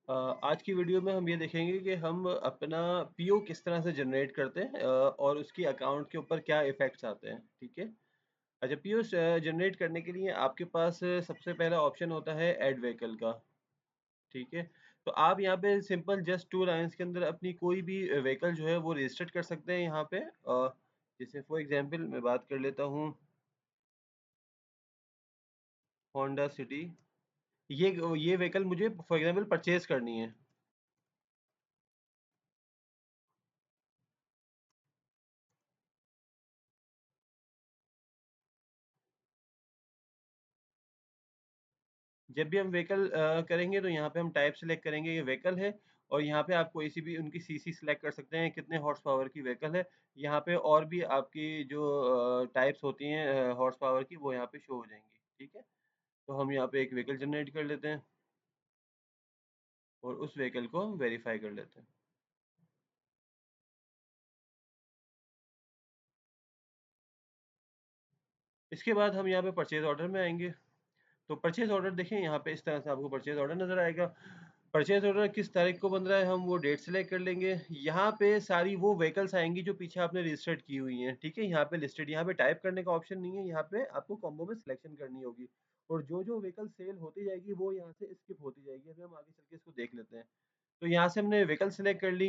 आज की वीडियो में हम ये देखेंगे कि हम अपना पीओ किस तरह से जनरेट करते हैं और उसकी अकाउंट के ऊपर क्या इफेक्ट्स आते हैं। ठीक है। अच्छा, पीओ जनरेट करने के लिए आपके पास सबसे पहला ऑप्शन होता है ऐड व्हीकल का। ठीक है। तो आप यहाँ पे सिंपल जस्ट 2 लाइन्स के अंदर अपनी कोई भी व्हीकल जो है वो रजिस्टर कर सकते हैं यहाँ पे। जैसे फॉर एग्जांपल मैं बात कर लेता हूँ होंडा सिटी। ये व्हीकल मुझे फॉर एग्जांपल परचेज करनी है। जब भी हम व्हीकल करेंगे तो यहाँ पे हम टाइप सेलेक्ट करेंगे, ये व्हीकल है। और यहाँ पे आप कोई सी भी उनकी सीसी सेलेक्ट कर सकते हैं, कितने हॉर्स पावर की व्हीकल है। यहाँ पे और भी आपकी जो टाइप्स होती हैं हॉर्स पावर की, वो यहाँ पे शो हो जाएंगी। ठीक है। तो हम यहाँ पे एक व्हीकल जनरेट कर लेते हैं और उस व्हीकल को हम वेरीफाई कर लेते हैं। इसके बाद हम यहाँ पे परचेज ऑर्डर में आएंगे। तो परचेज ऑर्डर देखें, यहाँ पे इस तरह से आपको परचेज ऑर्डर नजर आएगा। परचेज ऑर्डर किस तारीख को बन रहा है, हम वो डेट सेलेक्ट कर लेंगे। यहाँ पे सारी वो व्हीकल्स आएंगी जो पीछे आपने रजिस्टर्ड की हुई हैं। ठीक है। यहाँ पे लिस्टेड, यहाँ पे टाइप करने का ऑप्शन नहीं है, यहाँ पे आपको कॉम्बो में सिलेक्शन करनी होगी। और जो जो व्हीकल सेल होती जाएगी वो यहाँ से स्किप होती जाएगी। अभी हम आगे चल के इसको देख लेते हैं। तो यहाँ से हमने व्हीकल सेलेक्ट कर ली।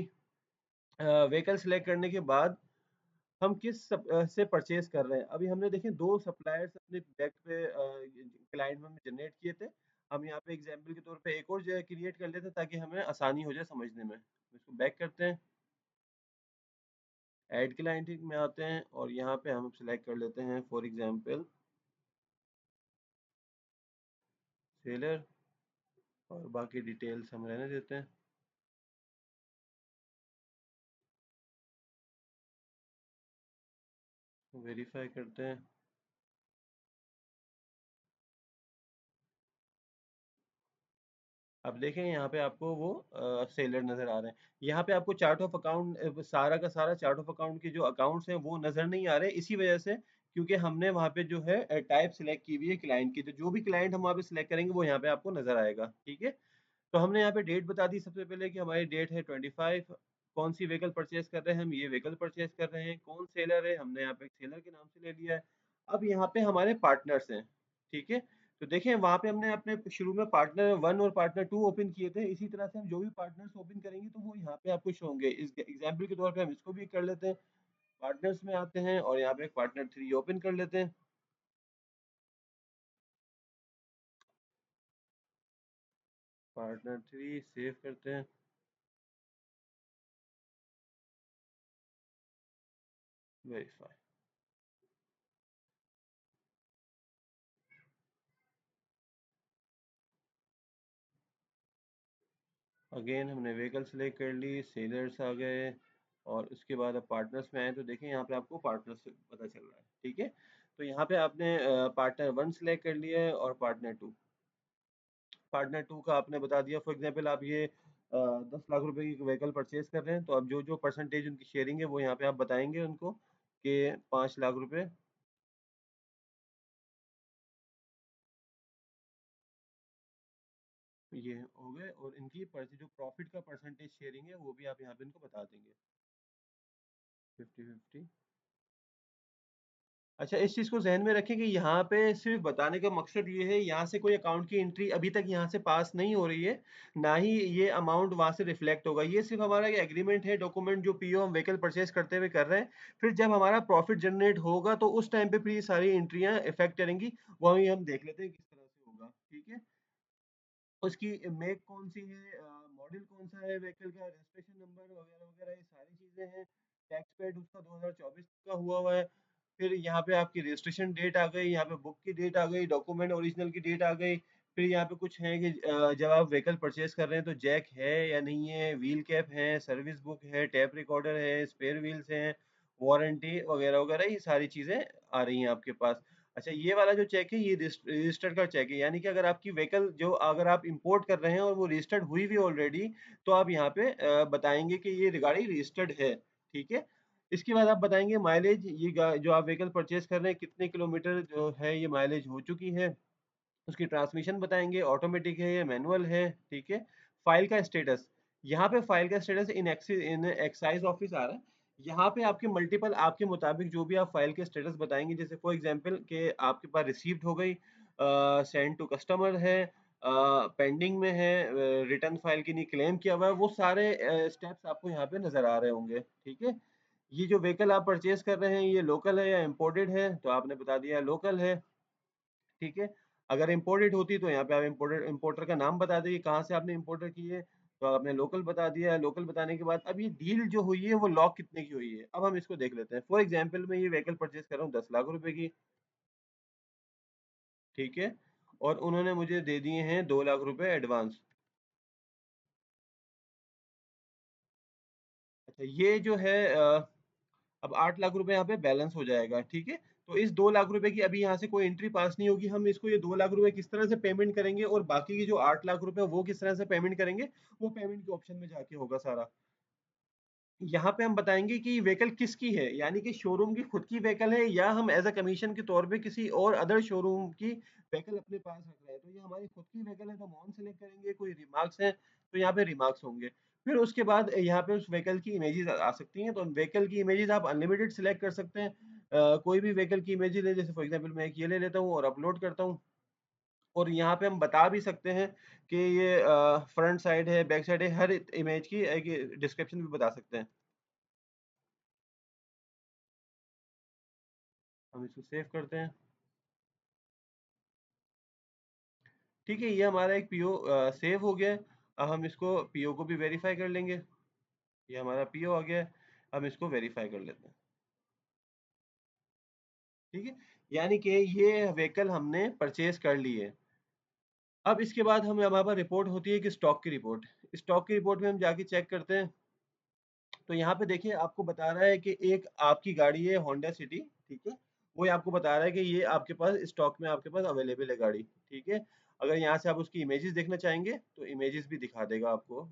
व्हीकल सेलेक्ट करने के बाद हम से परचेज कर रहे हैं। अभी हमने देखें दो सप्लायर्स अपने बैक पे क्लाइंट में जनरेट किए थे। हम यहाँ पे एग्जांपल के तौर पे एक और जो है क्रिएट कर लेते हैं ताकि हमें आसानी हो जाए समझने में। इसको बैक करते हैं, ऐड क्लाइंट में आते हैं और यहाँ पे हम सिलेक्ट कर लेते हैं फॉर एग्जांपल सेलर। और बाकी डिटेल्स हम रहने देते हैं। वेरीफाई करते हैं। अब देखें यहाँ पे आपको वो सेलर नजर आ रहे हैं। यहाँ पे आपको चार्ट ऑफ अकाउंट, सारा का सारा चार्ट ऑफ अकाउंट के जो अकाउंट्स हैं वो नजर नहीं आ रहे, इसी वजह से क्योंकि हमने वहाँ पे जो है टाइप सिलेक्ट की हुई है क्लाइंट की। तो जो भी क्लाइंट हम वहाँ पे सिलेक्ट करेंगे वो यहाँ पे आपको नजर आएगा। ठीक है। तो हमने यहाँ पे डेट बता दी सबसे पहले कि हमारी डेट है 25। कौन सी व्हीकल परचेज कर रहे हैं, हम ये व्हीकल परचेज कर रहे हैं। कौन सेलर है, हमने यहाँ पे सेलर के नाम से ले लिया है। अब यहाँ पे हमारे पार्टनर्स हैं। ठीक है। तो देखिए वहां पे हमने अपने शुरू में पार्टनर 1 और पार्टनर 2 ओपन किए थे। इसी तरह से हम जो भी पार्टनर्स ओपन करेंगे तो वो यहाँ पे आपको शो होंगे। इस एग्जाम्पल के तौर पे हम इसको भी कर लेते हैं। पार्टनर्स में आते हैं और यहाँ पे एक पार्टनर 3 ओपन कर लेते हैं। पार्टनर 3 सेव करते हैं, वेरीफाई। अगेन हमने व्हीकल सेलेक्ट कर ली, सेलर्स आ गए। और उसके बाद अब पार्टनर्स में आए तो देखें यहाँ पे आपको पार्टनर्स पता चल रहा है। ठीक है। तो यहाँ पे आपने पार्टनर 1 सेलेक्ट कर लिया है और पार्टनर 2। पार्टनर 2 का आपने बता दिया। फॉर एग्जांपल आप ये 10 लाख रुपए की व्हीकल परचेज कर रहे हैं, तो अब जो जो परसेंटेज उनकी शेयरिंग है वो यहाँ पे आप बताएंगे उनको कि 5 लाख रुपए ये हो गए। और इनकी जो प्रॉफिट का परसेंटेज शेयरिंग है वो भी आप यहाँ पे इनको बता देंगे, 50-50। अच्छा, इस चीज़ को ज़हन में रखें कि यहाँ पे सिर्फ़ बताने का मकसद ये है, यहाँ से कोई अकाउंट की एंट्री अभी तक यहाँ से पास नहीं हो रही है, ना ही ये अमाउंट वहाँ से रिफ्लेक्ट होगा। ये सिर्फ़ हमारा एक एग्रीमेंट है, डॉक्यूमेंट जो पीओ हम व्हीकल परचेज़ करते हुए कर रहे हैं। फिर जब हमारा प्रॉफ़िट जनरेट होगा तो उस टाइम पे फिर ये सारी एंट्रियाँ इफ़ेक्ट करेंगी, वही हम देख लेते हैं किस तरह से होगा। ठीक है? उसकी मेक कौन-सी है, मॉडल कौन-सा है व्हीकल का, रजिस्ट्रेशन नंबर वगैरह-वगैरह ये सारी चीज़ें हैं। टैक्स पेड उसका 2024 का हुआ है। फिर यहाँ पे आपकी रजिस्ट्रेशन डेट आ गई, यहाँ पे बुक की डेट आ गई, डॉक्यूमेंट ओरिजिनल की डेट आ गई। फिर यहाँ पे कुछ है कि जब आप व्हीकल परचेज़ कर रहे हैं तो जैक है या नहीं है, व्हील कैप है, सर्विस बुक है, टैप रिकॉर्डर है, स्पेयर व्हील्स हैं, वारंटी वगैरह-वगैरह ये सारी चीज़ें आ रही हैं आपके पास। अच्छा, ये वाला जो चेक है ये रजिस्टर्ड का चेक है, यानी कि अगर आपकी व्हीकल जो अगर आप इंपोर्ट कर रहे हैं और वो रजिस्टर्ड हुई हुई ऑलरेडी, तो आप यहाँ पे बताएंगे कि ये गाड़ी रजिस्टर्ड है। ठीक है। इसके बाद आप बताएंगे माइलेज, जो आप व्हीकल परचेज कर रहे हैं कितने किलोमीटर जो है ये माइलेज हो चुकी है। उसकी ट्रांसमिशन बताएंगे, ऑटोमेटिक है या मैनुअल है। ठीक है। फाइल का स्टेटस, यहाँ पे फाइल का स्टेटस इन एक्साइज ऑफिस आ रहा है। यहाँ पे आपके मल्टीपल आपके मुताबिक जो भी आप फाइल के स्टेटस बताएंगे, जैसे फॉर एग्जांपल कि आपके पास रिसीव्ड हो गई, सेंड टू कस्टमर है, पेंडिंग में है, रिटर्न फाइल की नहीं क्लेम किया हुआ है, वो सारे स्टेप्स आपको यहाँ पे नजर आ रहे होंगे। ठीक है, ये जो व्हीकल आप परचेज कर रहे हैं ये लोकल है या इम्पोर्टेड है, तो आपने बता दिया लोकल है। ठीक है, अगर इम्पोर्टेड होती तो यहाँ पे आप इम्पोर्टर का नाम बता दीजिए, कहाँ से आपने इम्पोर्टर की है, तो आपने लोकल बता दिया। लोकल बताने के बाद अब ये डील जो हुई है वो लॉक कितने की हुई है, अब हम इसको देख लेते हैं। फॉर एग्जाम्पल मैं ये व्हीकल परचेज कर रहा हूँ 10 लाख रुपए की। ठीक है, और उन्होंने मुझे दे दिए हैं 2 लाख रुपए एडवांस। अच्छा, ये जो है अब 8 लाख रुपए यहाँ पे बैलेंस हो जाएगा। ठीक है, तो इस 2 लाख रुपए की अभी यहाँ से कोई एंट्री पास नहीं होगी। हम इसको ये 2 लाख रुपए किस तरह से पेमेंट करेंगे और बाकी की जो 8 लाख रुपए वो किस तरह से पेमेंट करेंगे, वो पेमेंट के ऑप्शन में जाके होगा सारा। यहाँ पे हम बताएंगे कि व्हीकल किसकी है, यानी कि शोरूम की खुद की व्हीकल है या हम एज अ कमीशन के तौर पे किसी और अदर शोरूम की व्हीकल अपने पास रख रहे हैं। तो ये हमारी खुद की व्हीकल है तो हम ऑन सेलेक्ट करेंगे, कोई रिमार्क्स है तो यहाँ पे रिमार्क्स होंगे। फिर उसके बाद यहाँ पे उस व्हीकल की इमेजेस आ सकती हैं, तो व्हीकल की इमेजेस आप अनलिमिटेड सिलेक्ट कर सकते हैं। कोई भी व्हीकल की इमेज ले, जैसे फॉर एग्जाम्पल मैं एक ये ले लेता हूँ और अपलोड करता हूँ। और यहाँ पे हम बता भी सकते हैं कि ये फ्रंट साइड है, बैक साइड है, हर इमेज की एक डिस्क्रिप्शन भी बता सकते हैं। हम इसको सेव करते हैं। ठीक है, ये हमारा एक पीओ सेव हो गया है। अब हम इसको पीओ को भी वेरीफाई कर लेंगे। ये हमारा पीओ आ गया है, हम इसको वेरीफाई कर लेते हैं। ठीक है, यानी कि ये व्हीकल हमने परचेज कर ली है। अब इसके बाद हमें हमारे पास रिपोर्ट होती है कि स्टॉक की रिपोर्ट। स्टॉक की रिपोर्ट में हम जाके चेक करते हैं, तो यहाँ पे देखिए आपको बता रहा है कि एक आपकी गाड़ी है होंडा सिटी। ठीक है, वो ये आपको बता रहा है कि ये आपके पास स्टॉक में आपके पास अवेलेबल है गाड़ी। ठीक है, अगर यहाँ से आप उसकी इमेजेस देखना चाहेंगे तो इमेजेस भी दिखा देगा आपको।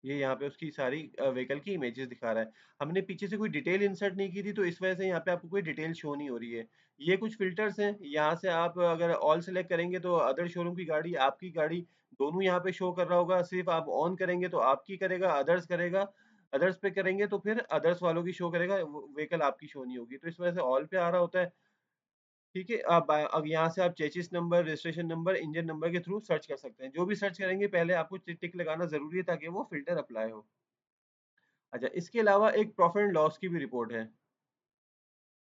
ये यहाँ पे उसकी सारी व्हीकल की इमेजेस दिखा रहा है। हमने पीछे से कोई डिटेल इंसर्ट नहीं की थी तो इस वजह से यहाँ पे आपको कोई डिटेल शो नहीं हो रही है। ये कुछ फिल्टर्स हैं, यहाँ से आप अगर ऑल सेलेक्ट करेंगे तो अदर शोरूम की गाड़ी, आपकी गाड़ी, दोनों यहाँ पे शो कर रहा होगा। सिर्फ आप ऑन करेंगे तो आपकी करेगा, अदर्स करेगा, अदर्स पे करेंगे तो फिर अदर्स वालों की शो करेगा, व्हीकल आपकी शो नहीं होगी। तो इस वजह से ऑल पे आ रहा होता है। ठीक है, अब यहाँ से आप chassis number, registration number, engine number के थ्रू सर्च कर सकते हैं। जो भी सर्च करेंगे पहले आपको टिक लगाना जरूरी है ताकि वो फिल्टर अप्लाई हो। अच्छा, इसके अलावा एक प्रॉफिट एंड लॉस की भी रिपोर्ट है।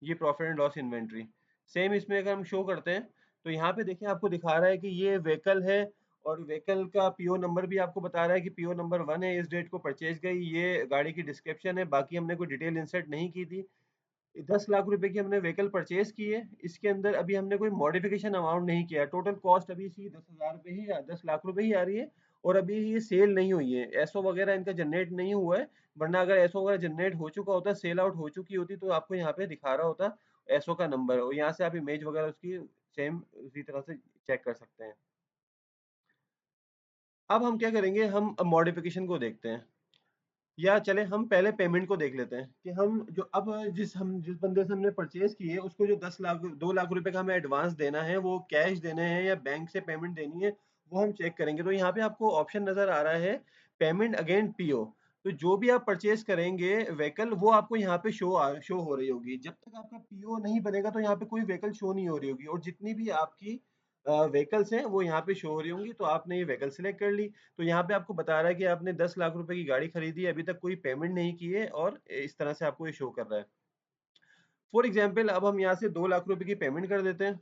ये profit and loss inventory same इसमें अगर हम शो करते हैं तो यहाँ पे देखिए आपको दिखा रहा है कि ये व्हीकल है, और व्हीकल का पीओ नंबर भी आपको बता रहा है कि पीओ नंबर 1 है, इस डेट को परचेज गई। ये गाड़ी की डिस्क्रिप्शन है, बाकी हमने कोई डिटेल इंसर्ट नहीं की थी। 10 लाख रुपए की हमने व्हीकल परचेज की है। इसके अंदर अभी हमने कोई मॉडिफिकेशन अमाउंट नहीं किया। टोटल कॉस्ट अभी इसकी 10,000 रुपये ही 10 लाख रुपए ही आ रही है। और अभी ये सेल नहीं हुई है, एसओ वगैरह इनका जनरेट नहीं हुआ है। वरना अगर एसओ वगैरह जनरेट हो चुका होता, सेल आउट हो चुकी होती, तो आपको यहाँ पे दिखा रहा होता एसओ का नंबर, और यहाँ से आप इमेज वगैरह उसकी सेम उसी तरह से चेक कर सकते हैं। अब हम क्या करेंगे, हम मॉडिफिकेशन को देखते हैं, या चले हम पहले पेमेंट को देख लेते हैं कि हम जो अब जिस बंदे से हमने परचेज की है उसको जो 10 लाख 2 लाख रुपए का हमें एडवांस देना है, वो कैश देने हैं या बैंक से पेमेंट देनी है, वो हम चेक करेंगे। तो यहाँ पे आपको ऑप्शन नजर आ रहा है पेमेंट अगेन पीओ। तो जो भी आप परचेज करेंगे व्हीकल, वो आपको यहाँ पे शो हो रही होगी। जब तक आपका पीओ नहीं बनेगा तो यहाँ पे कोई व्हीकल शो नहीं हो रही होगी, और जितनी भी आपकी व्हीकल्स हैं वो यहाँ पे शो हो रही होंगी। तो आपने ये व्हीकल सिलेक्ट कर ली, तो यहाँ पे आपको बता रहा है कि आपने 10 लाख रुपए की गाड़ी खरीदी है, अभी तक कोई पेमेंट नहीं की है, और इस तरह से आपको ये शो कर रहा है। फॉर एग्जाम्पल अब हम यहाँ से 2 लाख रुपए की पेमेंट कर देते हैं।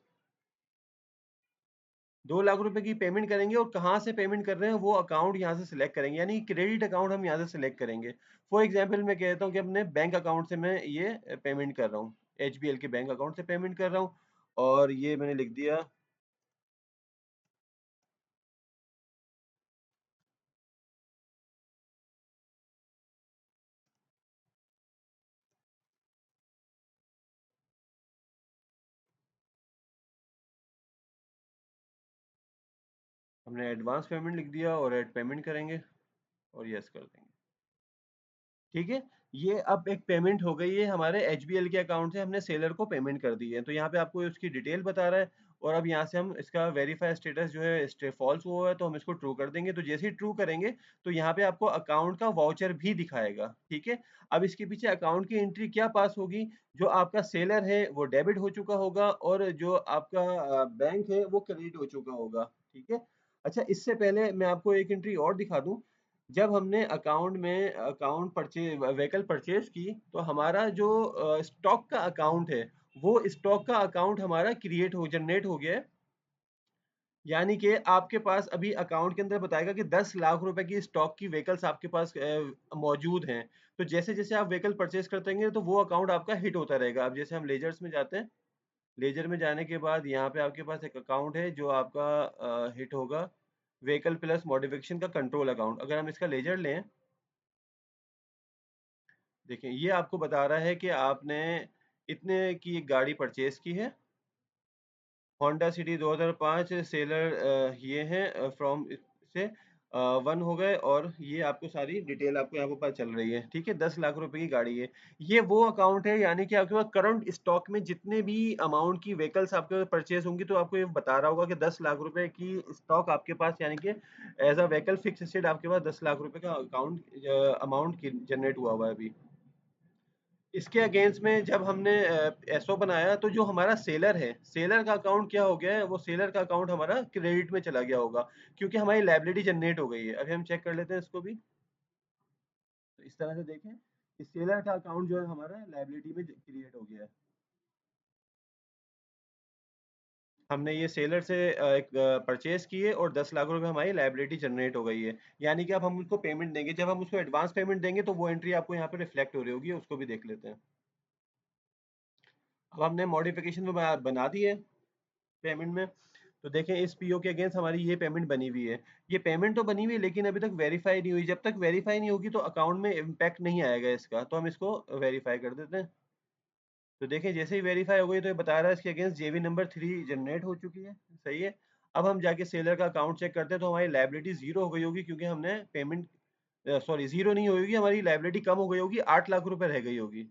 2 लाख रुपए की पेमेंट करेंगे, और कहाँ से पेमेंट कर रहे हैं वो अकाउंट यहाँ से सिलेक्ट करेंगे, यानी क्रेडिट अकाउंट हम यहाँ से सिलेक्ट करेंगे। फॉर एग्जाम्पल मैं कहता हूँ कि अपने बैंक अकाउंट से मैं ये पेमेंट कर रहा हूँ, एचबीएल के बैंक अकाउंट से पेमेंट कर रहा हूँ। और ये मैंने लिख दिया, हमने एडवांस पेमेंट लिख दिया और ऐड पेमेंट करेंगे और यस कर देंगे। ठीक है, ये अब एक पेमेंट हो गई है हमारे एचबीएल के अकाउंट से, हमने सेलर को पेमेंट कर दी है। तो यहाँ पे आपको उसकी डिटेल बता रहा है, और अब यहाँ से हम इसका वेरीफाई स्टेटस जो है फॉल्स हुआ है तो हम इसको ट्रू कर देंगे। तो जैसे ही ट्रू करेंगे तो यहाँ पे आपको अकाउंट का वाउचर भी दिखाएगा, ठीक है। अब इसके पीछे अकाउंट की एंट्री क्या पास होगी, जो आपका सेलर है वो डेबिट हो चुका होगा और जो आपका बैंक है वो क्रेडिट हो चुका होगा, ठीक है। अच्छा, इससे पहले मैं आपको एक एंट्री और दिखा दूं। जब हमने अकाउंट परचेज व्हीकल परचेज की तो हमारा जो स्टॉक का अकाउंट है वो स्टॉक का अकाउंट हमारा जनरेट हो गया है। यानी कि आपके पास अभी अकाउंट के अंदर बताएगा कि 10 लाख रुपए की स्टॉक की व्हीकल्स आपके पास मौजूद हैं। तो जैसे जैसे आप व्हीकल परचेज करते रहेंगे तो वो अकाउंट आपका हिट होता रहेगा। अब जैसे हम लेजर्स में जाते हैं, लेजर में जाने के बाद यहाँ पे आपके पास एक अकाउंट है जो आपका हिट होगा, व्हीकल प्लस मॉडिफिकेशन का कंट्रोल अकाउंट। अगर हम इसका लेजर लें, देखिए ये आपको बता रहा है कि आपने इतने की एक गाड़ी परचेज की है, होंडा सिटी 2005 सेलर, ये है फ्रॉम से वन हो गए, और ये आपको सारी डिटेल आपको यहाँ पर पता चल रही है, ठीक है। 10 लाख रुपए की गाड़ी है, ये वो अकाउंट है। यानी कि आपके पास करंट स्टॉक में जितने भी अमाउंट की व्हीकल्स आपके परचेज होंगी तो आपको ये बता रहा होगा कि 10 लाख रुपए की स्टॉक आपके पास, यानी कि as a vehicle fix asset आपके पास 10 लाख रुपए का अकाउंट अमाउंट जनरेट हुआ हुआ है अभी। इसके अगेंस्ट में जब हमने एसओ बनाया तो जो हमारा सेलर है, सेलर का अकाउंट क्या हो गया है, वो सेलर का अकाउंट हमारा क्रेडिट में चला गया होगा, क्योंकि हमारी लायबिलिटी जनरेट हो गई है। अभी हम चेक कर लेते हैं इसको भी। तो इस तरह से देखें कि सेलर का अकाउंट जो है हमारा लायबिलिटी में क्रिएट हो गया है। हमने ये सेलर से एक परचेज किए और 10 लाख रुपए हमारी लायबिलिटी जनरेट हो गई है। यानी कि अब हम उसको पेमेंट देंगे, जब हम उसको एडवांस पेमेंट देंगे तो वो एंट्री आपको यहाँ पे रिफ्लेक्ट हो रही होगी, उसको भी देख लेते हैं। अब हमने मॉडिफिकेशन बना दी है पेमेंट में। तो देखें इस पीओ के अगेंस्ट हमारी ये पेमेंट बनी हुई है। ये पेमेंट तो बनी हुई है लेकिन अभी तक वेरीफाई नहीं हुई। जब तक वेरीफाई नहीं होगी तो अकाउंट में इम्पैक्ट नहीं आएगा इसका। तो हम इसको वेरीफाई कर देते हैं। तो देखें जैसे ही वेरीफाई हो गई तो ये बता रहा है इसके अगेंस्ट जेवी नंबर 3 जनरेट हो चुकी है, सही है। अब हम जाके सेलर का अकाउंट चेक करते हैं तो हमारी लायबिलिटी जीरो हो गई होगी, क्योंकि हमने पेमेंट, सॉरी जीरो नहीं होगी, हमारी लायबिलिटी कम हो गई होगी, 8 लाख रुपए रह गई होगी।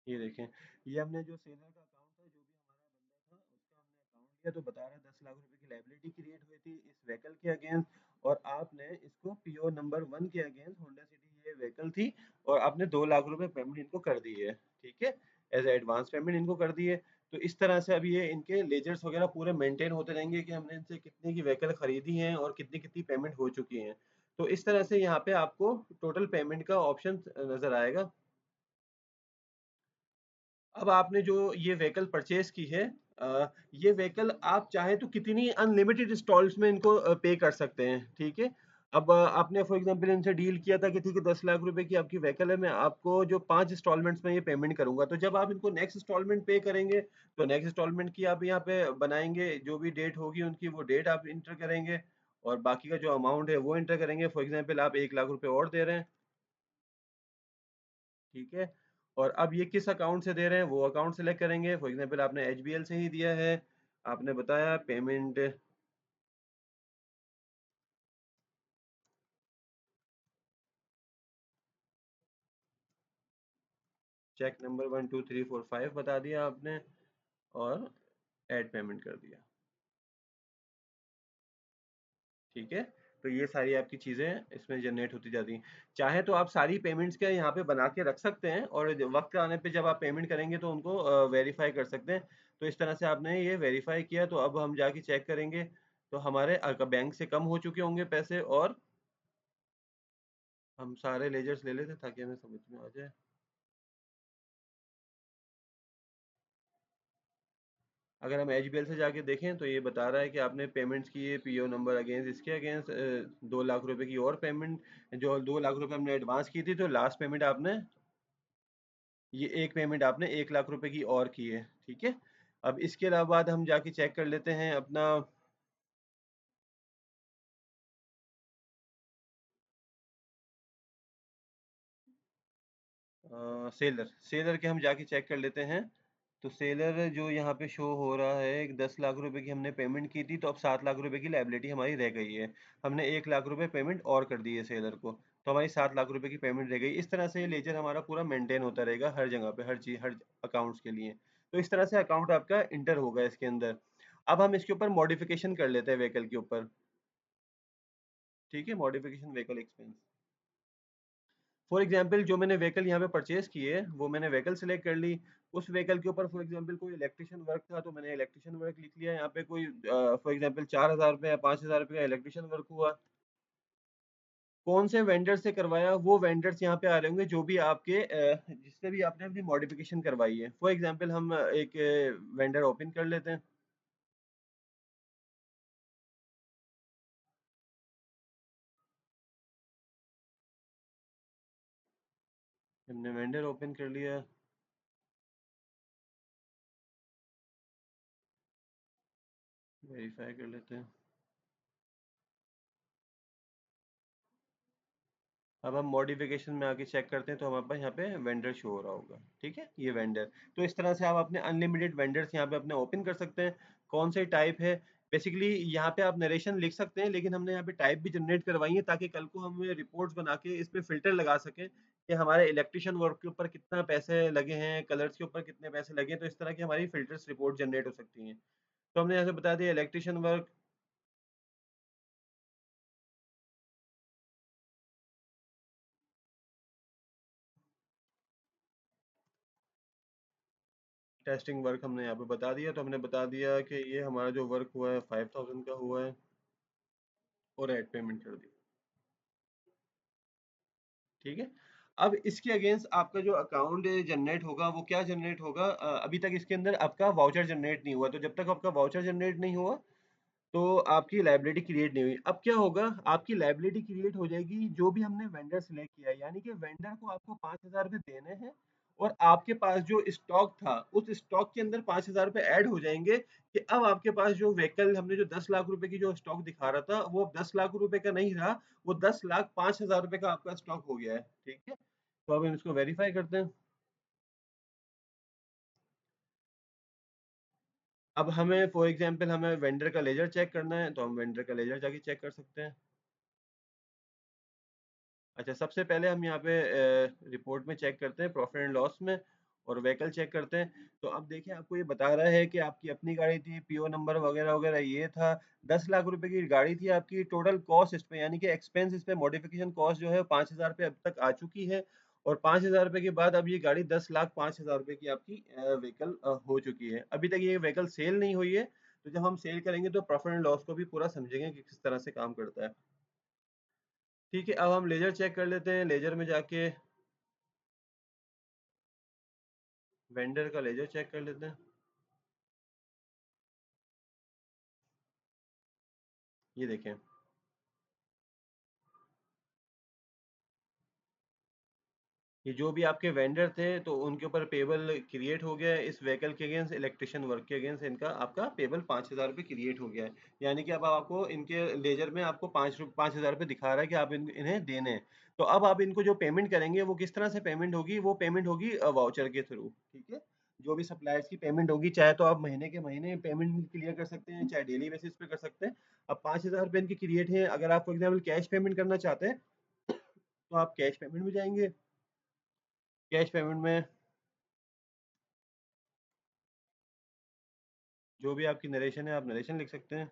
ये देखें, ये हमने जो सेलर का अकाउंट है, जो भी हमारा बंदा था उसका हमने अकाउंट लिया तो बता रहा है 10 लाख रुपए की लाइबिलिटी क्रिएट हुई थी इस व्हीकल के अगेंस्ट। और आपने इसको पीओ नंबर 1 के अगेंस्ट, होंडा सिटी ये व्हीकल थी, और आपने 2 लाख रुपए पेमेंट इनको कर दी है, ठीक है। एज एडवांस पेमेंट इनको कर दी है। तो इस तरह से अब ये इनके लेजर्स वगैरह पूरे मेंटेन होते रहेंगे कि हमने इनसे कितने की व्हीकल खरीदी है और कितनी कितनी पेमेंट हो चुकी है। तो इस तरह से यहाँ पे आपको टोटल पेमेंट का ऑप्शन नजर आएगा। अब आपने जो ये व्हीकल परचेज की है, ये व्हीकल आप चाहे तो कितनी अनलिमिटेड इंस्टॉल्स में इनको पे कर सकते हैं, ठीक है। अब आपने फॉर एग्जांपल इनसे डील किया था कि ठीक है 10 लाख रुपए की आपकी व्हीकल है, मैं आपको जो 5 इंस्टॉलमेंट्स में ये पेमेंट करूंगा। तो जब आप इनको नेक्स्ट इंस्टॉलमेंट पे करेंगे तो नेक्स्ट इंस्टॉलमेंट की आप यहाँ पे बनाएंगे, जो भी डेट होगी उनकी वो डेट आप इंटर करेंगे, और बाकी का जो अमाउंट है वो इंटर करेंगे। फॉर एग्जाम्पल आप 1 लाख रुपए और दे रहे हैं, ठीक है। और अब ये किस अकाउंट से दे रहे हैं वो अकाउंट सेलेक्ट करेंगे। फॉर एग्जांपल आपने एचबीएल से ही दिया है, आपने बताया पेमेंट, चेक नंबर 1 2 3 4 5 बता दिया आपने, और ऐड पेमेंट कर दिया, ठीक है। तो ये सारी आपकी चीजें इसमें जनरेट होती जाती हैं। चाहे तो आप सारी पेमेंट्स के यहाँ पे बना के रख सकते हैं, और वक्त आने पे जब आप पेमेंट करेंगे तो उनको वेरीफाई कर सकते हैं। तो इस तरह से आपने ये वेरीफाई किया, तो अब हम जाके चेक करेंगे तो हमारे बैंक से कम हो चुके होंगे पैसे। और हम सारे लेजर्स ले लेते ताकि हमें समझ में आ जाए। अगर हम एचबीएल से जाके देखें तो ये बता रहा है कि आपने पेमेंट्स किए पीओ नंबर अगेंस्ट, इसके अगेंस्ट 2 लाख रुपए की और पेमेंट, जो 2 लाख रुपए हमने एडवांस की थी तो लास्ट पेमेंट आपने, ये एक पेमेंट आपने 1 लाख रुपए की और की है, ठीक है। अब इसके अलावा बाद हम जाके चेक कर लेते हैं अपना सेलर, सेलर के हम जाके चेक कर लेते हैं तो सेलर जो यहाँ पे शो हो रहा है, 10 लाख रुपए की हमने पेमेंट की थी, तो अब 7 लाख रुपए की लाइबिलिटी हमारी रह गई है। हमने 1 लाख रुपए पेमेंट और कर दी है सेलर को, तो हमारी 7 लाख रुपए की पेमेंट रह गई। इस तरह से लेजर हमारा पूरा मेंटेन होता रहेगा हर जगह पे, हर चीज, हर अकाउंट्स के लिए। तो इस तरह से अकाउंट आपका इंटर होगा इसके अंदर। अब हम इसके ऊपर मॉडिफिकेशन कर लेते हैं व्हीकल के ऊपर। ठीक है, modification vehicle expense. For example जो मैंने व्हीकल यहाँ पे परचेज की है, वो मैंने व्हीकल सेलेक्ट कर ली। उस व्हीकल के ऊपर फॉर एग्जांपल कोई इलेक्ट्रिशियन वर्क था, तो मैंने इलेक्ट्रिशियन वर्क लिख लिया यहाँ पे। कोई फॉर एग्जांपल 4,000 रुपये या 5,000 रुपये का इलेक्ट्रिशियन वर्क हुआ। कौन से वेंडर से करवाया, वो वेंडर्स यहाँ पे आ रहे होंगे जो भी आपके जिससे भी आपने अपनी मॉडिफिकेशन करवाई है। फॉर एग्जांपल हम एक वेंडर ओपन कर लेते हैं। हमने वेंडर ओपन कर लिया। वेरीफाई कर लेते हैं। अब हम मॉडिफिकेशन में आके चेक करते हैं, तो हमारे पास यहाँ पे वेंडर शो हो रहा होगा। ठीक है, ये वेंडर। तो इस तरह से आप अपने अनलिमिटेड वेंडर्स यहाँ पे अपने ओपन कर सकते हैं। कौन से टाइप है, बेसिकली यहाँ पे आप नरेशन लिख सकते हैं, लेकिन हमने यहाँ पे टाइप भी जनरेट करवाई है, ताकि कल को हम रिपोर्ट्स बना के इस पे फिल्टर लगा सकें कि हमारे इलेक्ट्रिशियन वर्क के ऊपर कितना पैसे लगे हैं, कलर्स के ऊपर कितने पैसे लगे हैं। तो इस तरह की हमारी फिल्टर्स रिपोर्ट जनरेट हो सकती हैं। तो हमने यहाँ से बता दिया इलेक्ट्रिशियन वर्क। टेस्टिंग वर्क हमने यहाँ पे बता दिया। तो हमने बता दिया कि ये हमारा जो वर्क हुआ है 5,000 का हुआ है, और ऐड पेमेंट कर दी। ठीक है। अब इसके अगेंस्ट आपका जो अकाउंट जनरेट होगा, वो क्या जनरेट होगा, अभी तक इसके अंदर आपका वाउचर जनरेट नहीं हुआ। तो जब तक आपका वाउचर जनरेट नहीं हुआ, तो आपकी लाइबिलिटी क्रिएट नहीं हुई। अब क्या होगा, आपकी लाइबिलिटी क्रिएट हो जाएगी जो भी हमने वेंडर सिलेक्ट किया है। यानी कि वेंडर को आपको 5,000 रुपये देने हैं, और आपके पास जो स्टॉक था, उस स्टॉक के अंदर 5,000 रुपये ऐड हो जाएंगे। कि अब आपके पास जो व्हीकल, हमने जो 10 लाख रुपए की जो स्टॉक दिखा रहा था, वो अब 10 लाख रुपए का नहीं रहा, वो 10,05,000 रुपए का आपका स्टॉक हो गया है। ठीक है, तो अब हम इसको वेरीफाई करते हैं। अब हमें फॉर एग्जांपल हमें वेंडर का लेजर चेक करना है, तो हम वेंडर का लेजर जाके चेक कर सकते हैं। अच्छा, सबसे पहले हम यहाँ पे रिपोर्ट में चेक करते हैं, प्रॉफिट एंड लॉस में, और व्हीकल चेक करते हैं। तो अब देखिए, आपको ये बता रहा है कि आपकी अपनी गाड़ी थी, पीओ नंबर वगैरह वगैरह ये था। 10 लाख रुपए की गाड़ी थी आपकी। टोटल कॉस्ट इस पे, यानी कि एक्सपेंस इस पे, मॉडिफिकेशन कॉस्ट जो है 5,000 रुपये अब तक आ चुकी है। और 5,000 रुपये के बाद अब ये गाड़ी 10,05,000 रुपये की आपकी व्हीकल हो चुकी है। अभी तक ये व्हीकल सेल नहीं हुई है। तो जब हम सेल करेंगे, तो प्रॉफिट एंड लॉस को भी पूरा समझेंगे कि किस तरह से काम करता है। ठीक है, अब हम लेजर चेक कर लेते हैं। लेजर में जाके वेंडर का लेजर चेक कर लेते हैं। ये देखें, ये जो भी आपके वेंडर थे, तो उनके ऊपर पेबल क्रिएट हो गया है। इस व्हीकल के अगेंस्ट, इलेक्ट्रिशियन वर्क के अगेंस्ट, इनका आपका पेबल 5,000 रुपये क्रिएट हो गया है। यानी कि अब आपको इनके लेजर में आपको 5,000 रुपये दिखा रहा है कि आप इन्हें देने हैं। तो अब आप इनको जो पेमेंट करेंगे, वो किस तरह से पेमेंट होगी, वो पेमेंट होगी वाउचर के थ्रू। ठीक है, जो भी सप्लायर्स की पेमेंट होगी, चाहे तो आप महीने के महीने पेमेंट क्लियर कर सकते हैं, चाहे डेली बेसिस पे कर सकते हैं। अब 5,000 रुपये इनकी क्रिएट है। अगर आप फॉर एग्जाम्पल कैश पेमेंट करना चाहते हैं, तो आप कैश पेमेंट में जाएंगे। कैश पेमेंट में जो भी आपकी नरेशन है, आप नरेशन लिख सकते हैं।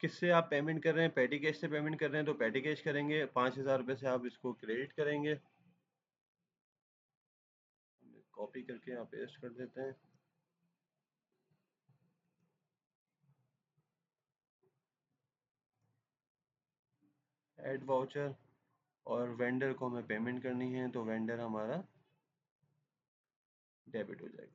किससे आप पेमेंट कर रहे हैं, पेटी कैश से पेमेंट कर रहे हैं, तो पेटी कैश करेंगे। 5,000 रुपये से आप इसको क्रेडिट करेंगे। कॉपी करके आप पेस्ट कर देते हैं। ऐड वाउचर, और वेंडर को हमें पेमेंट करनी है, तो वेंडर हमारा डेबिट हो जाएगा।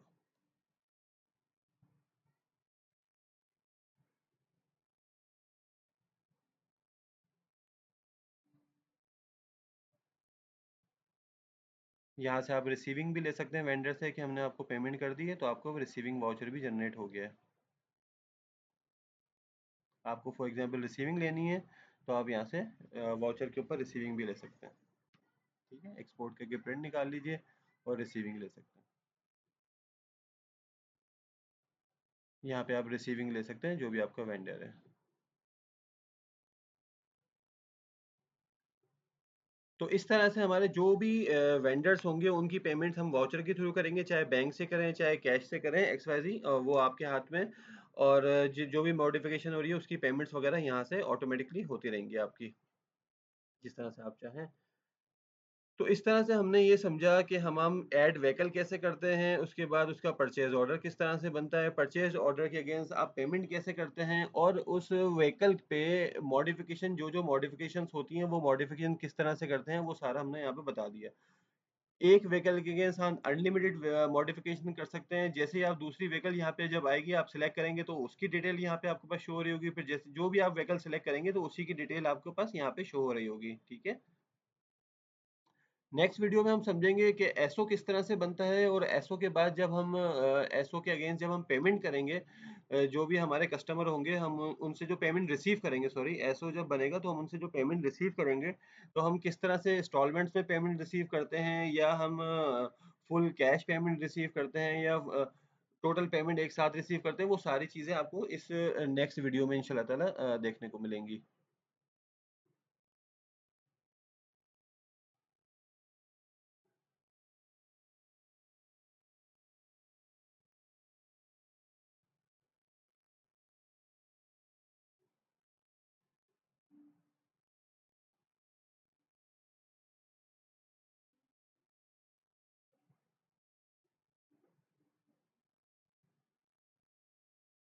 यहाँ से आप रिसीविंग भी ले सकते हैं वेंडर से, कि हमने आपको पेमेंट कर दी है, तो आपको रिसीविंग वाउचर भी जनरेट हो गया है। आपको फॉर एग्जांपल रिसीविंग लेनी है तो आप यहाँ से वाउचर के ऊपर रिसीविंग भी ले सकते हैं। ठीक है, एक्सपोर्ट करके प्रिंट निकाल लीजिए और रिसीविंग ले सकते हैं। यहाँ पे आप रिसीविंग ले सकते हैं जो भी आपका वेंडर है। तो इस तरह से हमारे जो भी वेंडर्स होंगे उनकी पेमेंट हम वाउचर के थ्रू करेंगे, चाहे बैंक से करें चाहे कैश से करें, एक्स वाई जी वो आपके हाथ में। और जो भी मॉडिफिकेशन हो रही है उसकी पेमेंट्स वगैरह यहाँ से ऑटोमेटिकली होती रहेंगी आपकी, जिस तरह से आप चाहें। तो इस तरह से हमने ये समझा कि हम ऐड व्हीकल कैसे करते हैं, उसके बाद उसका परचेज ऑर्डर किस तरह से बनता है, परचेज ऑर्डर के अगेंस्ट आप पेमेंट कैसे करते हैं, और उस व्हीकल पे मॉडिफिकेशन जो मॉडिफिकेशंस होती हैं वो मॉडिफिकेशन किस तरह से करते हैं, वो सारा हमने यहाँ पे बता दिया। एक व्हीकल के अगेंस्ट हम अनलिमिटेड मॉडिफिकेशन कर सकते हैं। जैसे ही आप दूसरी व्हीकल यहाँ पे जब आएगी आप सिलेक्ट करेंगे तो उसकी डिटेल यहाँ पे आपके पास शो हो रही होगी, फिर जैसे जो भी आप व्हीकल सिलेक्ट करेंगे तो उसी की डिटेल आपके पास यहाँ पे शो हो रही होगी। ठीक है, नेक्स्ट वीडियो में हम समझेंगे कि एसओ किस तरह से बनता है, और एसओ के बाद जब हम एसओ के अगेंस्ट जब हम पेमेंट करेंगे, जो भी हमारे कस्टमर होंगे हम उनसे जो पेमेंट रिसीव करेंगे, सॉरी एसओ जब बनेगा तो हम उनसे जो पेमेंट रिसीव करेंगे तो हम किस तरह से इंस्टॉलमेंट्स में पेमेंट रिसीव करते हैं, या हम फुल कैश पेमेंट रिसीव करते हैं, या टोटल पेमेंट एक साथ रिसीव करते हैं, वो सारी चीज़ें आपको इस नेक्स्ट वीडियो में इंशाल्लाह ताला देखने को मिलेंगी।